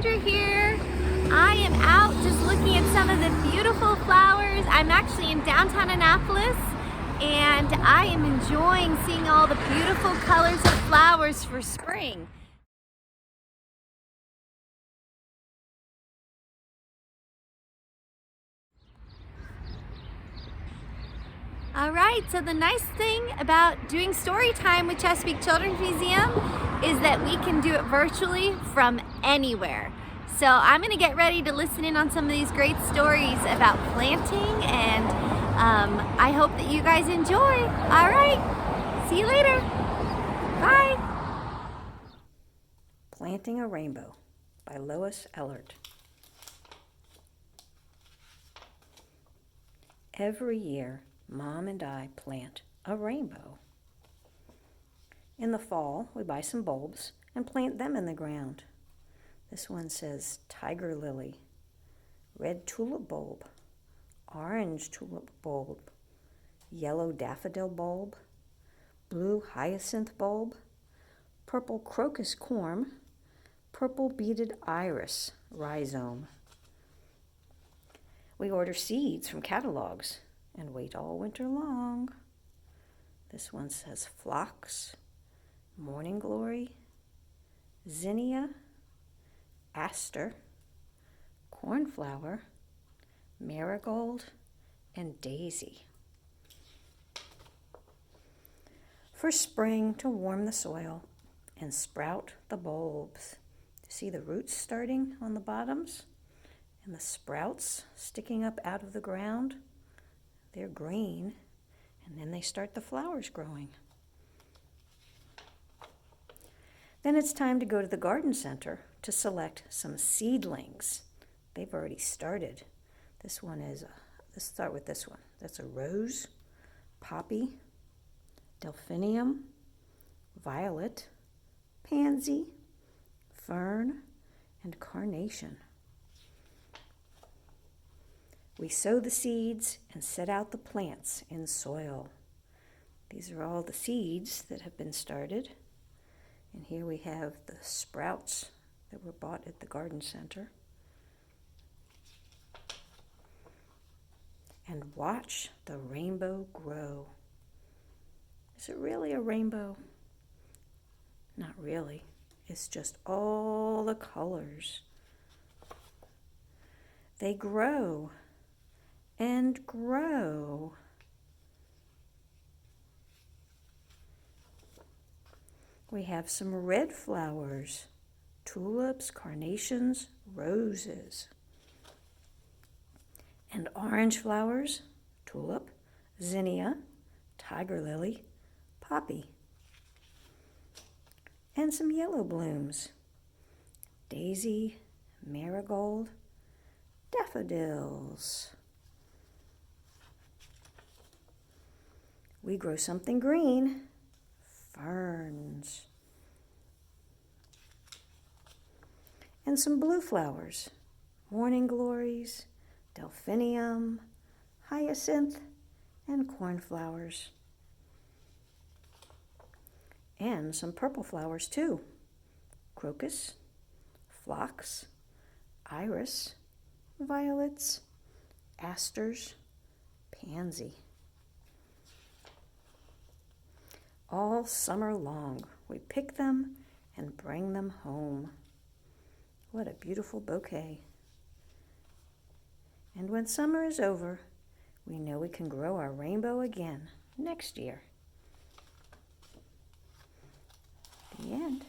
Sandra here. I am out just looking at some of the beautiful flowers. I'm actually in downtown Annapolis and I am enjoying seeing all the beautiful colors of flowers for spring. All right, so the nice thing about doing story time with Chesapeake Children's Museum is that we can do it virtually from anywhere. So I'm gonna get ready to listen in on some of these great stories about planting, and I hope that you guys enjoy. All right, see you later. Bye. Planting a Rainbow by Lois Ehlert. Every year, Mom and I plant a rainbow. In the fall, we buy some bulbs and plant them in the ground. This one says tiger lily, red tulip bulb, orange tulip bulb, yellow daffodil bulb, blue hyacinth bulb, purple crocus corm, purple beaded iris rhizome. We order seeds from catalogs and wait all winter long. This one says phlox, morning glory, zinnia, aster, cornflower, marigold, and daisy. For spring to warm the soil and sprout the bulbs. See the roots starting on the bottoms and the sprouts sticking up out of the ground? They're green, and then they start the flowers growing. Then it's time to go to the garden center to select some seedlings. They've already started. Let's start with this one. That's a rose, poppy, delphinium, violet, pansy, fern, and carnation. We sow the seeds and set out the plants in soil. These are all the seeds that have been started. And here we have the sprouts that were bought at the garden center. And watch the rainbow grow. Is it really a rainbow? Not really. It's just all the colors. They grow and grow. We have some red flowers, tulips, carnations, roses. And orange flowers, tulip, zinnia, tiger lily, poppy. And some yellow blooms, daisy, marigold, daffodils. We grow something green, ferns. And some blue flowers, morning glories, delphinium, hyacinth, and cornflowers. And some purple flowers too, crocus, phlox, iris, violets, asters, pansy. All summer long, we pick them and bring them home. What a beautiful bouquet. And when summer is over, we know we can grow our rainbow again next year. The end.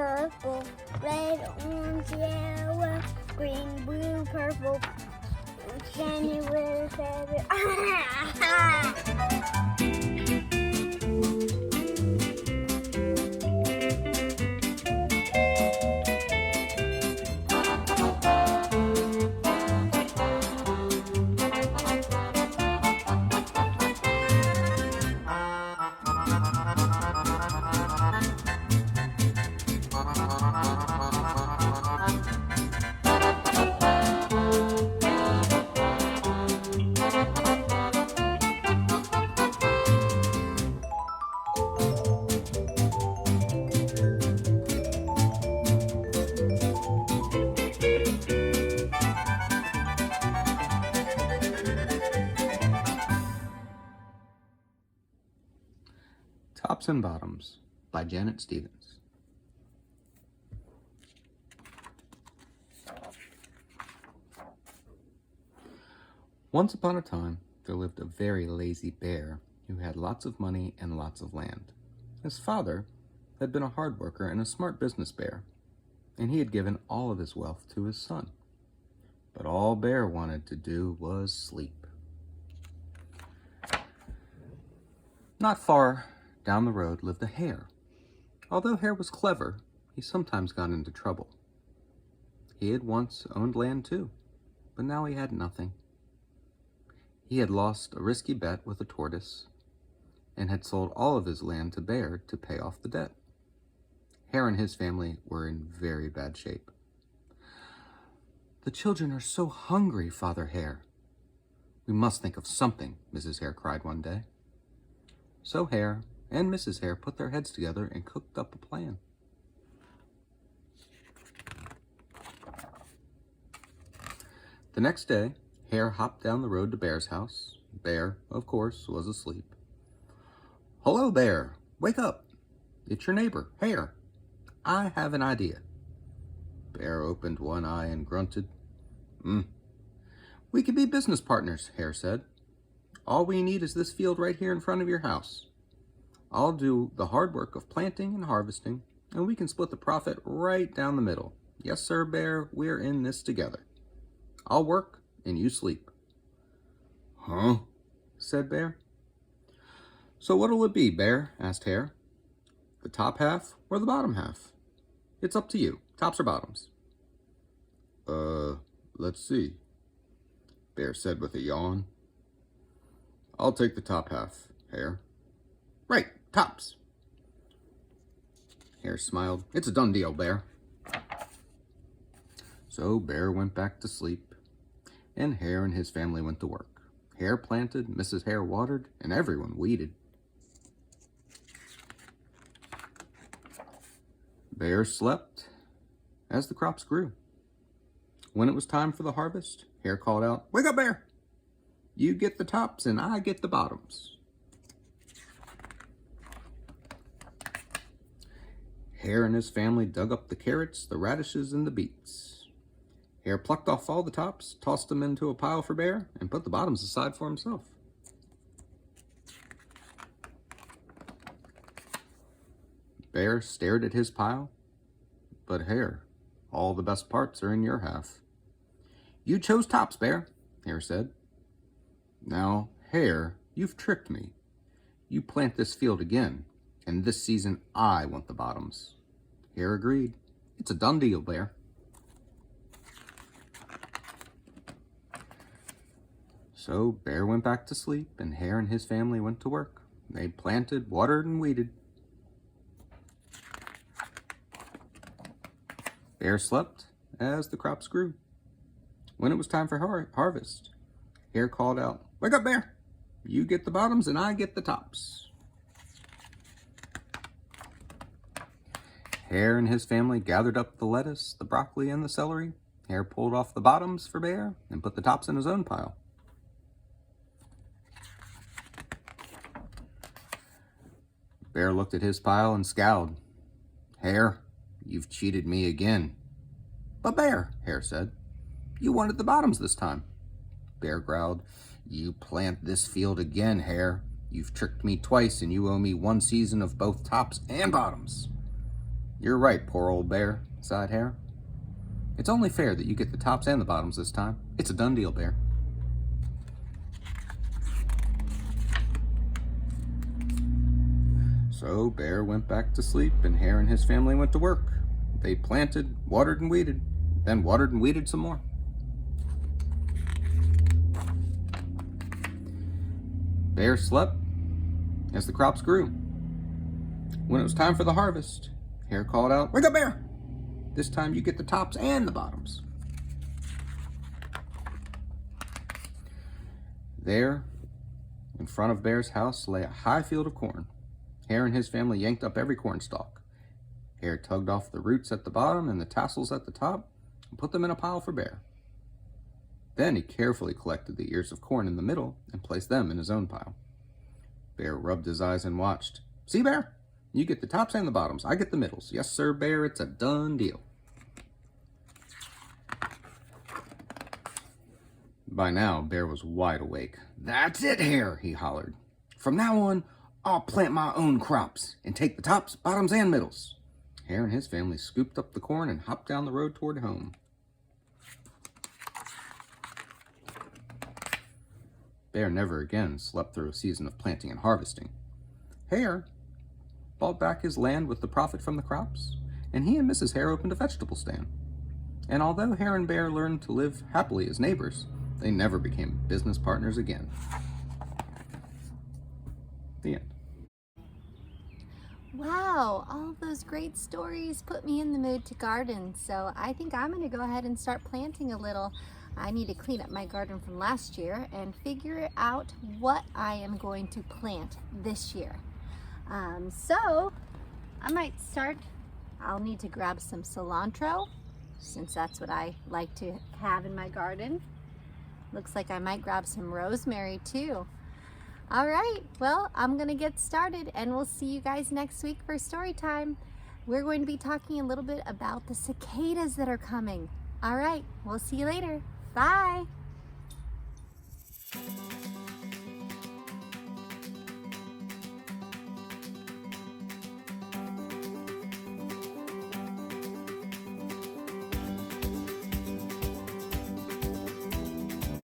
purple, red, orange, yellow, green, blue, purple, January, February. Tops and Bottoms by Janet Stevens. Once upon a time, there lived a very lazy bear who had lots of money and lots of land. His father had been a hard worker and a smart business bear, and he had given all of his wealth to his son. But all Bear wanted to do was sleep. Not far down the road lived a hare. Although Hare was clever, he sometimes got into trouble. He had once owned land too, but now he had nothing. He had lost a risky bet with a tortoise and had sold all of his land to Bear to pay off the debt. Hare and his family were in very bad shape. "The children are so hungry, Father Hare." "We must think of something," Mrs. Hare cried one day. So Hare and Mrs. Hare put their heads together and cooked up a plan. The next day, Hare hopped down the road to Bear's house. Bear, of course, was asleep. "Hello, Bear. Wake up. It's your neighbor, Hare. I have an idea." Bear opened one eye and grunted. "We could be business partners," Hare said. "All we need is this field right here in front of your house. I'll do the hard work of planting and harvesting, and we can split the profit right down the middle. Yes, sir, Bear, we're in this together. I'll work and you sleep." "Huh?" said Bear. "So what'll it be, Bear?" asked Hare. "The top half or the bottom half? It's up to you. Tops or bottoms?" Let's see," Bear said with a yawn. "I'll take the top half, Hare." "Right, tops." Hare smiled. "It's a done deal, Bear." So Bear went back to sleep, and Hare and his family went to work. Hare planted, Mrs. Hare watered, and everyone weeded. Bear slept as the crops grew. When it was time for the harvest, Hare called out, "Wake up, Bear! You get the tops and I get the bottoms." Hare and his family dug up the carrots, the radishes, and the beets. Hare plucked off all the tops, tossed them into a pile for Bear, and put the bottoms aside for himself. Bear stared at his pile. "But Hare, all the best parts are in your half." "You chose tops, Bear," Hare said. "Now, Hare, you've tricked me. You plant this field again, and this season I want the bottoms." Hare agreed. "It's a done deal, Bear." So Bear went back to sleep, and Hare and his family went to work. They planted, watered, and weeded. Bear slept as the crops grew. When it was time for harvest, Hare called out, "Wake up, Bear! You get the bottoms and I get the tops." Hare and his family gathered up the lettuce, the broccoli, and the celery. Hare pulled off the bottoms for Bear and put the tops in his own pile. Bear looked at his pile and scowled. "Hare, you've cheated me again." "But Bear," Hare said, "you wanted the bottoms this time." Bear growled, "You plant this field again, Hare. You've tricked me twice and you owe me one season of both tops and bottoms." You're right, poor old bear, sighed Hare. It's only fair that you get the tops and the bottoms this time. It's a done deal, Bear. So Bear went back to sleep, and Hare and his family went to work. They planted, watered, and weeded, then watered and weeded some more. Bear slept as the crops grew. When it was time for the harvest, Hare called out, "Wake up, Bear! This time you get the tops and the bottoms." There, in front of Bear's house, lay a high field of corn. Hare and his family yanked up every corn stalk. Hare tugged off the roots at the bottom and the tassels at the top and put them in a pile for Bear. Then he carefully collected the ears of corn in the middle and placed them in his own pile. Bear rubbed his eyes and watched. "See, Bear? You get the tops and the bottoms. I get the middles. Yes, sir, Bear. It's a done deal." By now, Bear was wide awake. "That's it, Hare," he hollered. "From now on, I'll plant my own crops and take the tops, bottoms, and middles." Hare and his family scooped up the corn and hopped down the road toward home. Bear never again slept through a season of planting and harvesting. Hare bought back his land with the profit from the crops, and he and Mrs. Hare opened a vegetable stand. And although Hare and Bear learned to live happily as neighbors, they never became business partners again. The end. Wow, all of those great stories put me in the mood to garden, so I think I'm going to go ahead and start planting a little. I need to clean up my garden from last year and figure out what I am going to plant this year. So I might start. I'll need to grab some cilantro, since that's what I like to have in my garden. Looks like I might grab some rosemary too. All right, well, I'm gonna get started, and we'll see you guys next week for story time. We're going to be talking a little bit about the cicadas that are coming. All right, we'll see you later. Bye.